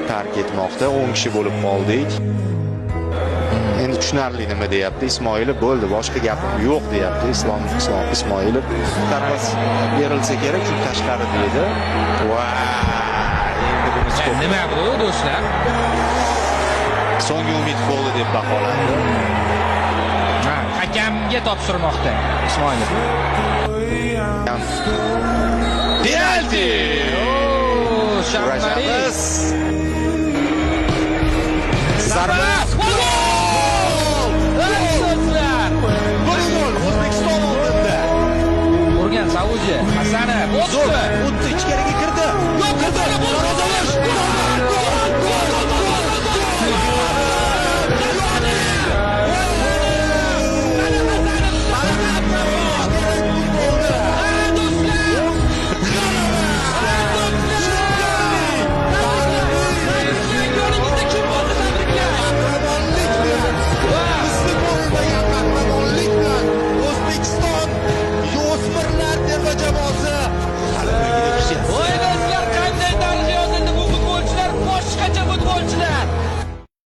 tark etmoqda. 10 kishi bo'lib qoldik. Endi tushunarli nima deyapti Ismoilov, bo'ldi, boshqa gapim yo'q deyapti Islom Ismoilov. Tarvas berilsa kerak, shu tashqari deydi. Va endi bunisi ko'p. Nima bu do'stlar? So'nggi umid bo'ldi deb baholandi. Hakamga topshirmoqda Ismoilov. Penalti! Sharmariz. Zarba! Gol! O'zbekiston oldinda. Urgan Saudiya Hasanov. Zo'r.